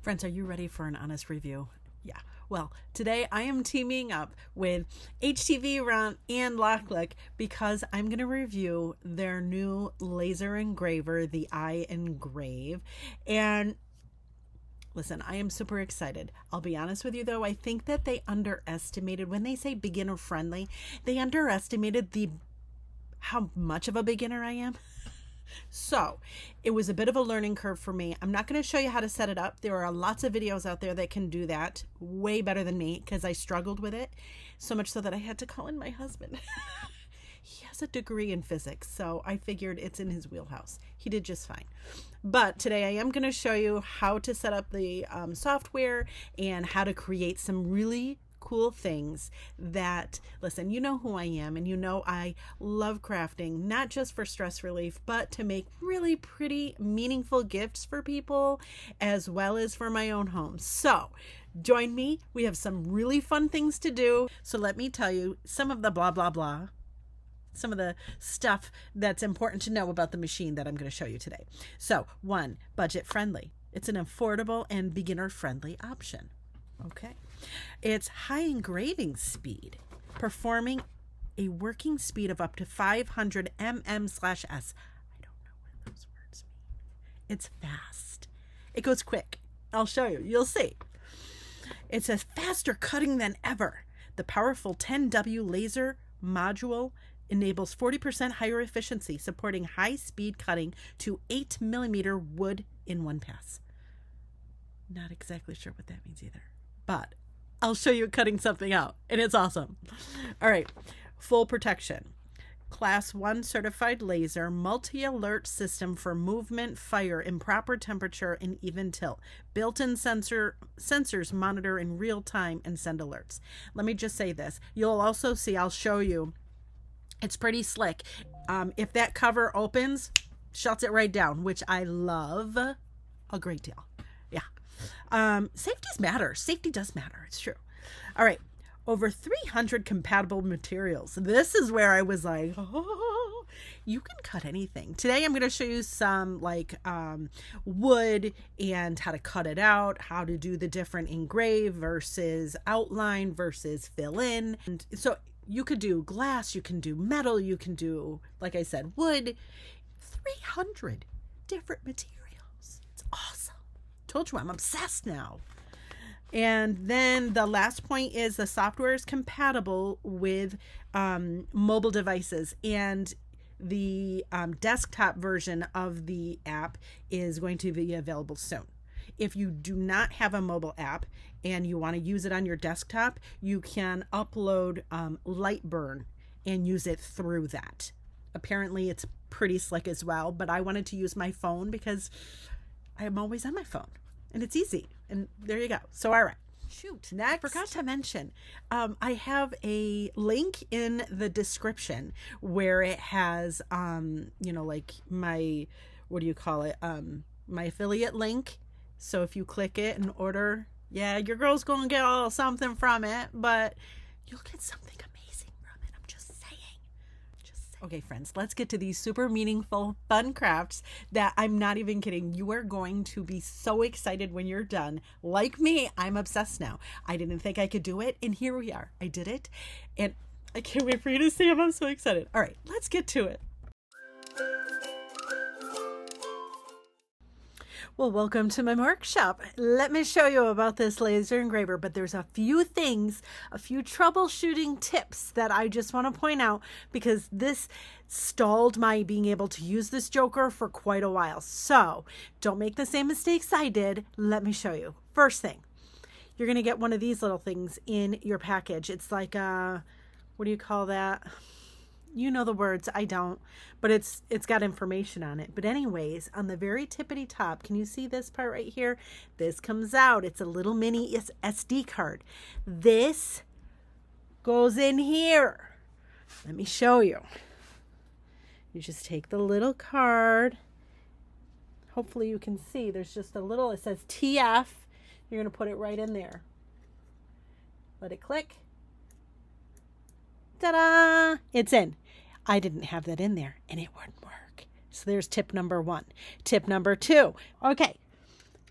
Friends, are you ready for an honest review? Yeah. Well, today I am teaming up with HTVront and LokLik because I'm going to review their new laser engraver, the iEngrave. And listen, I am super excited. I'll be honest with you though, I think that they underestimated, when they say beginner friendly, they underestimated how much of a beginner I am. So it was a bit of a learning curve for me. I'm not going to show you how to set it up. There are lots of videos out there that can do that way better than me because I struggled with it so much so that I had to call in my husband. He has a degree in physics, so I figured it's in his wheelhouse. He did just fine. But today I am going to show you how to set up the software and how to create some really cool things that, listen, you know who I am, and you know I love crafting, not just for stress relief, but to make really pretty, meaningful gifts for people as well as for my own home. So join me. We have some really fun things to do. So let me tell you some of the blah, blah, blah, some of the stuff that's important to know about the machine that I'm going to show you today. So 1, budget friendly. It's an affordable and beginner friendly option. Okay. It's high engraving speed, performing a working speed of up to 500 mm/s. I don't know what those words mean. It's fast. It goes quick. I'll show you. You'll see. It's a faster cutting than ever. The powerful 10W laser module enables 40% higher efficiency, supporting high-speed cutting to 8mm wood in one pass. Not exactly sure what that means either, but I'll show you cutting something out, and it's awesome. All right, full protection. Class 1 certified laser, multi-alert system for movement, fire, improper temperature, and even tilt. Built-in sensors monitor in real time and send alerts. Let me just say this. You'll also see, I'll show you, it's pretty slick. If that cover opens, shuts it right down, which I love a great deal. Safety matters. Safety does matter. It's true. All right. Over 300 compatible materials. This is where I was like, oh, you can cut anything. Today I'm going to show you some wood and how to cut it out, how to do the different engrave versus outline versus fill in. And so you could do glass, you can do metal, you can do, like I said, wood. 300 different materials. It's awesome. Told you I'm obsessed now. And then the last point is the software is compatible with mobile devices, and the desktop version of the app is going to be available soon. If you do not have a mobile app and you want to use it on your desktop, you can upload Lightburn and use it through that. Apparently it's pretty slick as well, but I wanted to use my phone because I'm always on my phone and it's easy. And there you go. So, all right. Shoot. Next. I forgot to mention, I have a link in the description where it has, like my, what do you call it? My affiliate link. So if you click it and order, yeah, your girl's going to get all something from it, but you'll get something amazing from it. I'm just saying. Okay, friends, let's get to these super meaningful, fun crafts that I'm not even kidding. You are going to be so excited when you're done. Like me, I'm obsessed now. I didn't think I could do it, and here we are. I did it, and I can't wait for you to see them. I'm so excited. All right, let's get to it. Well, welcome to my workshop. Let me show you about this laser engraver, but there's a few things, a few troubleshooting tips that I just want to point out because this stalled my being able to use this joker for quite a while. So don't make the same mistakes I did. Let me show you. First thing, you're going to get one of these little things in your package. It's like a, what do you call that? You know the words, I don't, but it's got information on it. But anyways, on the very tippity top, can you see this part right here? This comes out. It's a little mini SD card. This goes in here. Let me show you. You just take the little card. Hopefully you can see there's just a little, it says TF. You're going to put it right in there. Let it click. Ta-da! It's in. I didn't have that in there and it wouldn't work. So there's tip number 1. Tip number 2. Okay.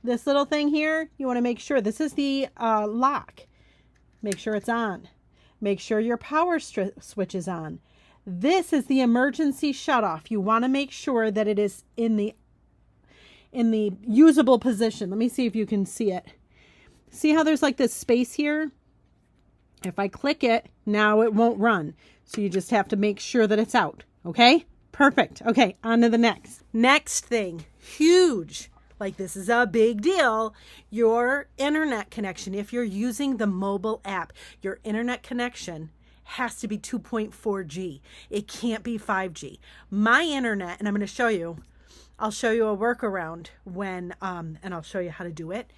This little thing here, you want to make sure this is the lock. Make sure it's on. Make sure your power switch is on. This is the emergency shutoff. You want to make sure that it is in the usable position. Let me see if you can see it. See how there's like this space here? If I click it, now it won't run. So you just have to make sure that it's out. Okay? Perfect. Okay, on to the next. Next thing, huge. Like this is a big deal. Your internet connection. If you're using the mobile app, your internet connection has to be 2.4G. It can't be 5G. My internet, and I'm going to show you, I'll show you a workaround when, and I'll show you how to do it.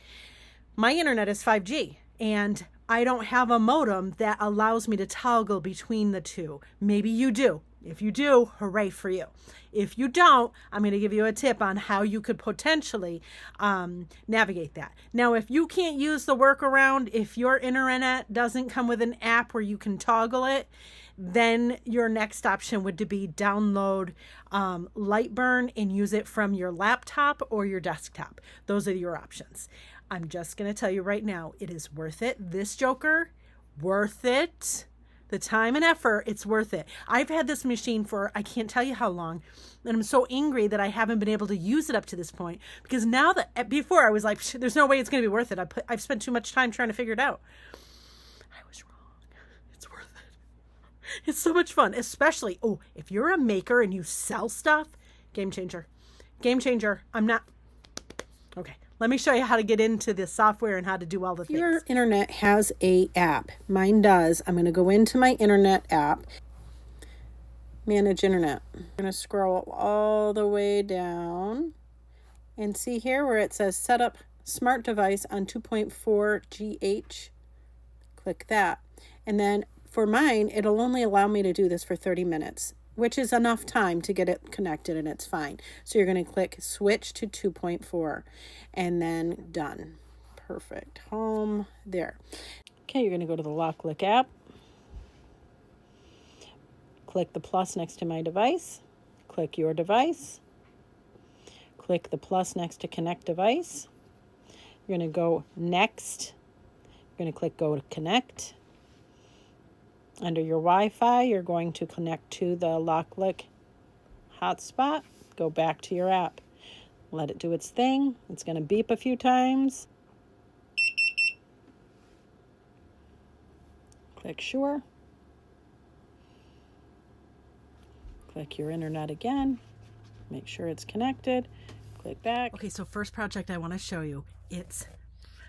My internet is 5G, and I don't have a modem that allows me to toggle between the two. Maybe you do. If you do, hooray for you. If you don't, I'm going to give you a tip on how you could potentially navigate that. Now, if you can't use the workaround, if your internet doesn't come with an app where you can toggle it, then your next option would be download Lightburn and use it from your laptop or your desktop. Those are your options. I'm just going to tell you right now, it is worth it. This joker, worth it. The time and effort, it's worth it. I've had this machine for, I can't tell you how long, and I'm so angry that I haven't been able to use it up to this point, because now that, before I was like, there's no way it's going to be worth it. I've spent too much time trying to figure it out. I was wrong. It's worth it. It's so much fun, especially, oh, if you're a maker and you sell stuff, game changer. Game changer. Okay. Let me show you how to get into the software and how to do all the things. Your internet has a app. Mine does. I'm going to go into my internet app. Manage internet. I'm going to scroll all the way down and see here where it says set up smart device on 2.4 GH. Click that. And then for mine, it'll only allow me to do this for 30 minutes. Which is enough time to get it connected, and it's fine. So you're going to click switch to 2.4 and then done. Perfect. Home there. Okay, you're going to go to the LokLik app. Click the plus next to my device. Click your device. Click the plus next to connect device. You're going to go next. You're going to click go to connect. Under your Wi-Fi, you're going to connect to the LokLik hotspot. Go back to your app. Let it do its thing. It's going to beep a few times. Click sure. Click your internet again. Make sure it's connected. Click back. Okay, so first project I want to show you,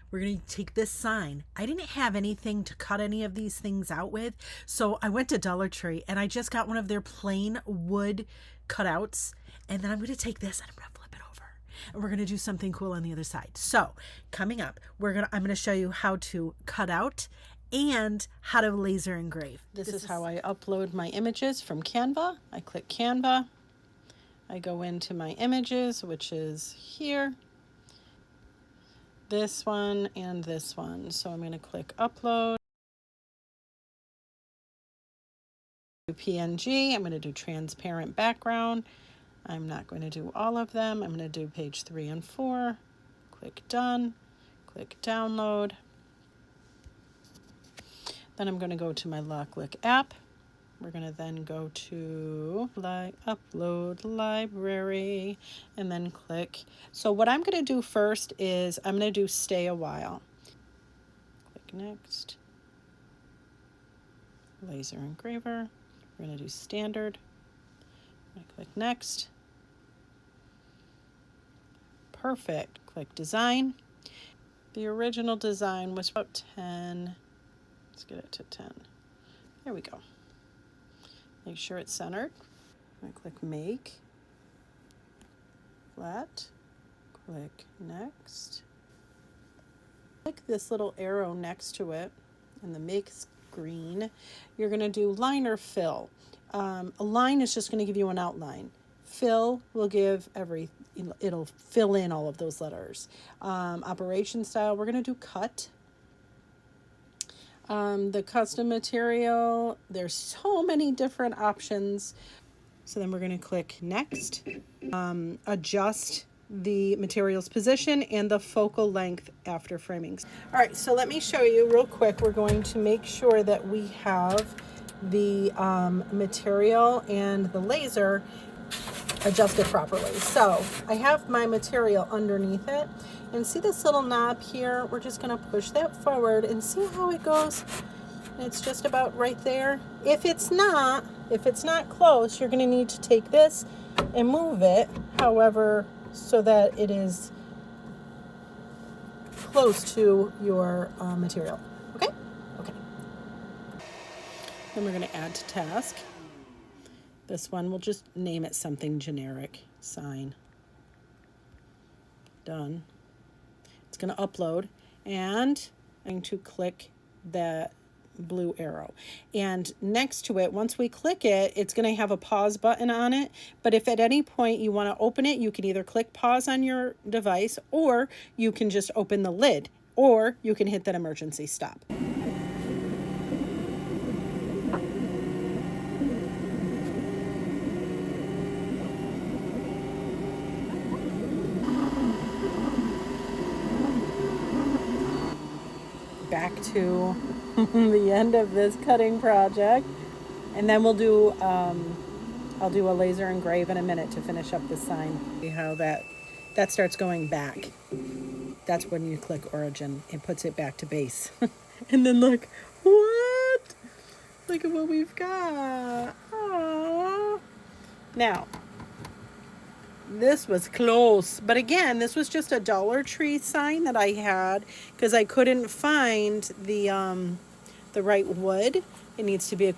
we're going to take this sign. I didn't have anything to cut any of these things out with, so I went to Dollar Tree and I just got one of their plain wood cutouts, and then I'm going to take this and I'm going to flip it over, and we're going to do something cool on the other side. So coming up, I'm going to show you how to cut out and how to laser engrave. This is how I upload my images from Canva. I click Canva. I go into my images, which is here. This one and this one. So I'm going to click upload. PNG. I'm going to do transparent background. I'm not going to do all of them. I'm going to do page 3 and 4. Click done. Click download. Then I'm going to go to my LokLik app. We're going to then go to upload library and then click. So what I'm going to do first is I'm going to do stay a while. Click next. Laser engraver. We're going to do standard. I'm going to click next. Perfect. Click design. The original design was about 10. Let's get it to 10. There we go. Make sure it's centered. I'm going to click make, flat, click next. Click this little arrow next to it and the make screen. You're going to do line or fill. A line is just going to give you an outline. Fill will give it'll fill in all of those letters. Operation style, we're going to do cut. The custom material, there's so many different options. So then we're going to click next. Adjust the material's position and the focal length after framing. All right, so let me show you real quick. We're going to make sure that we have the material and the laser adjusted properly. So I have my material underneath it, and see this little knob here? We're just gonna push that forward and see how it goes. It's just about right there. If it's not close, you're gonna need to take this and move it, however, so that it is close to your material. Okay? Okay. Then we're gonna add to task. This one, we'll just name it something generic. Sign. Done. It's gonna upload, and I'm going to click that blue arrow, and next to it, once we click it, it's going to have a pause button on it. But if at any point you want to open it, you can either click pause on your device, or you can just open the lid, or you can hit that emergency stop. Back to the end of this cutting project, and then we'll do I'll do a laser engrave in a minute to finish up the sign. See how that starts going back. That's when you click origin. It puts it back to base. And then look at what we've got. Aww. Now this was close, but again, this was just a Dollar Tree sign that I had because I couldn't find the right wood. It needs to be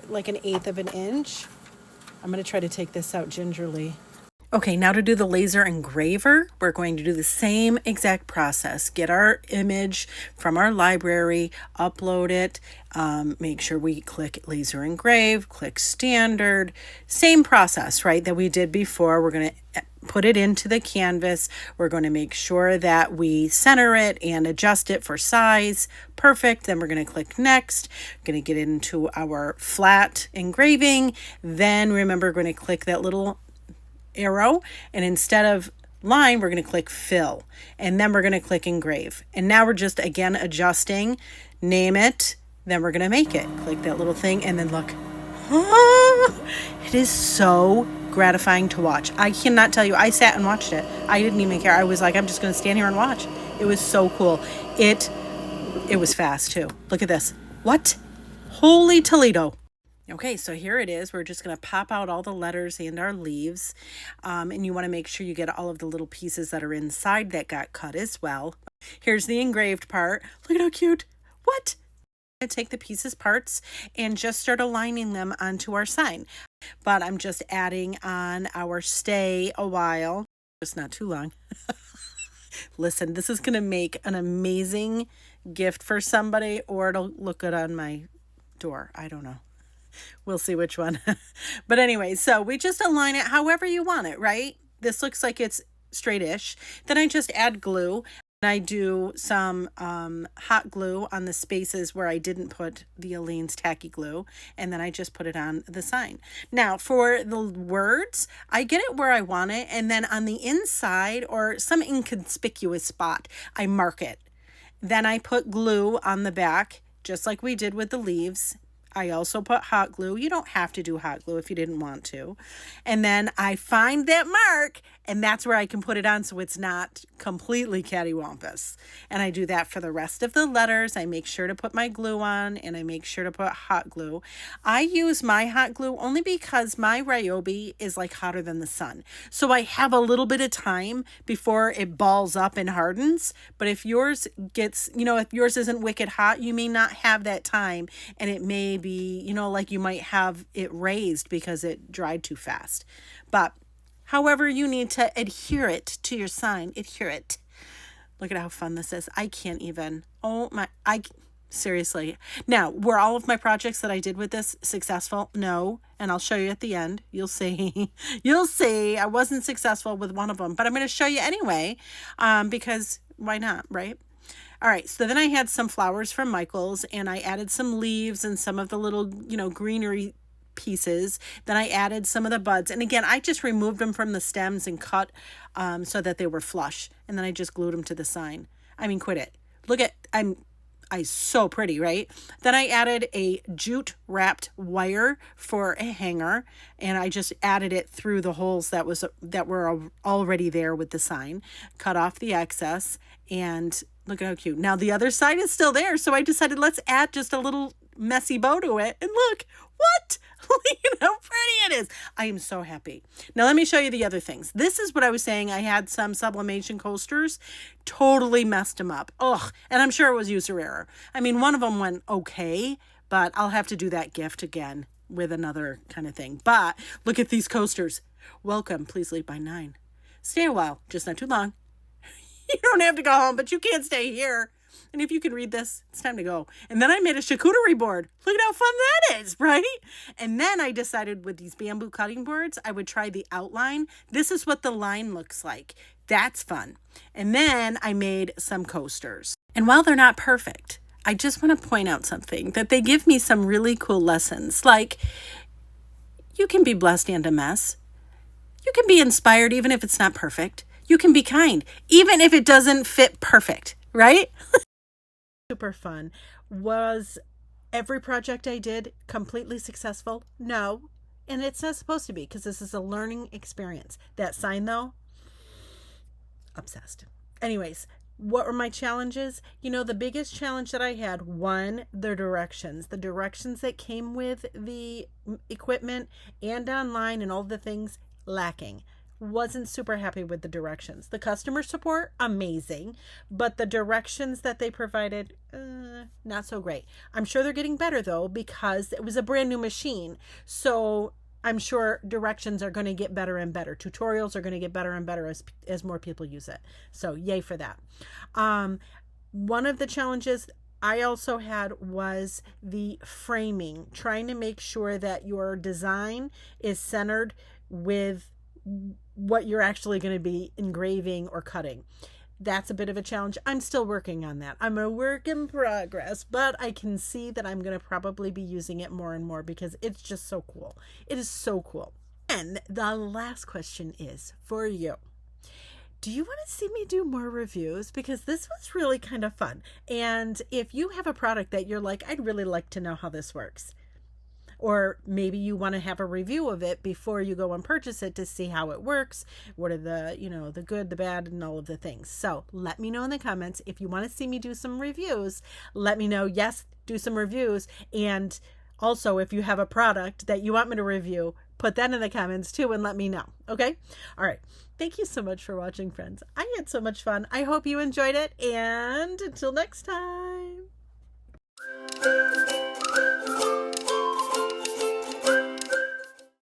like an 1/8 of an inch. I'm going to try to take this out gingerly. Okay, now to do the laser engraver, we're going to do the same exact process. Get our image from our library, upload it, make sure we click laser engrave, click standard, same process, right, that we did before. We're going to put it into the canvas. We're going to make sure that we center it and adjust it for size. Perfect. Then we're going to click next. We're going to get into our flat engraving. Then remember, we're going to click that little arrow, and instead of line, we're going to click fill, and then we're going to click engrave. And now we're just again adjusting, name it, then we're going to make it. Click that little thing, and then look. It is so gratifying to watch. I cannot tell you. I sat and watched it. I didn't even care. I was like, I'm just going to stand here and watch. It was so cool. It was fast too. Look at this. What? Holy Toledo. Okay, so here it is. We're just going to pop out all the letters and our leaves. And you want to make sure you get all of the little pieces that are inside that got cut as well. Here's the engraved part. Look at how cute. What? I'm going to take the pieces parts and just start aligning them onto our sign. But I'm just adding on our stay a while. It's not too long. Listen, this is going to make an amazing gift for somebody, or it'll look good on my door. I don't know. We'll see which one. But anyway, so we just align it however you want it, right? This looks like it's straight-ish. Then I just add glue. I do some hot glue on the spaces where I didn't put the Aleene's tacky glue, and then I just put it on the sign. Now for the words, I get it where I want it, and then on the inside or some inconspicuous spot, I mark it. Then I put glue on the back, just like we did with the leaves. I also put hot glue. You don't have to do hot glue if you didn't want to. And then I find that mark, and that's where I can put it on so it's not completely cattywampus. And I do that for the rest of the letters. I make sure to put my glue on, and I make sure to put hot glue. I use my hot glue only because my Ryobi is like hotter than the sun. So I have a little bit of time before it balls up and hardens. But if yours gets, if yours isn't wicked hot, you may not have that time, and it may be, like you might have it raised because it dried too fast. But however you need to adhere it to your sign, adhere it. Look at how fun this is. I can't even. Seriously. Now, were all of my projects that I did with this successful? No. And I'll show you at the end. You'll see. You'll see. I wasn't successful with one of them, but I'm going to show you anyway, because why not, right? All right, so then I had some flowers from Michael's, and I added some leaves and some of the little, greenery pieces. Then I added some of the buds. And again, I just removed them from the stems and cut so that they were flush. And then I just glued them to the sign. I mean, quit it. Look at, I so pretty, right? Then I added a jute wrapped wire for a hanger, and I just added it through the holes that were already there with the sign. Cut off the excess, and look at how cute. Now the other side is still there, so I decided let's add just a little messy bow to it, and look, what? Look at how pretty it is. I am so happy. Now let me show you the other things. This is what I was saying. I had some sublimation coasters, totally messed them up. Ugh, and I'm sure it was user error. I mean, one of them went okay, but I'll have to do that gift again with another kind of thing. But look at these coasters. Welcome, please leave by 9. Stay a while, just not too long. You don't have to go home, but you can't stay here. And if you can read this, it's time to go. And then I made a charcuterie board. Look at how fun that is, right? And then I decided with these bamboo cutting boards, I would try the outline. This is what the line looks like. That's fun. And then I made some coasters. And while they're not perfect, I just want to point out something, that they give me some really cool lessons. Like, you can be blessed and a mess. You can be inspired even if it's not perfect. You can be kind, even if it doesn't fit perfect, right? Super fun. Was every project I did completely successful? No. And it's not supposed to be, because this is a learning experience. That sign though, obsessed. Anyways, what were my challenges? You know, the biggest challenge that I had, one, the directions. The directions that came with the equipment and online and all the things, lacking. Wasn't super happy with the directions. The customer support, amazing, but the directions that they provided, not so great. I'm sure they're getting better though, because it was a brand new machine. So I'm sure directions are going to get better and better. Tutorials are going to get better and better as more people use it. So yay for that. One of the challenges I also had was the framing, trying to make sure that your design is centered with what you're actually going to be engraving or cutting. That's a bit of a challenge. I'm still working on that. I'm a work in progress, but I can see that I'm going to probably be using it more and more because it's just so cool. It is so cool. And the last question is for you. Do you want to see me do more reviews? Because this was really kind of fun. And if you have a product that you're like, I'd really like to know how this works. Or maybe you want to have a review of it before you go and purchase it to see how it works. What are the, the good, the bad, and all of the things. So let me know in the comments. If you want to see me do some reviews, let me know. Yes, do some reviews. And also, if you have a product that you want me to review, put that in the comments too and let me know. Okay? All right. Thank you so much for watching, friends. I had so much fun. I hope you enjoyed it. And until next time.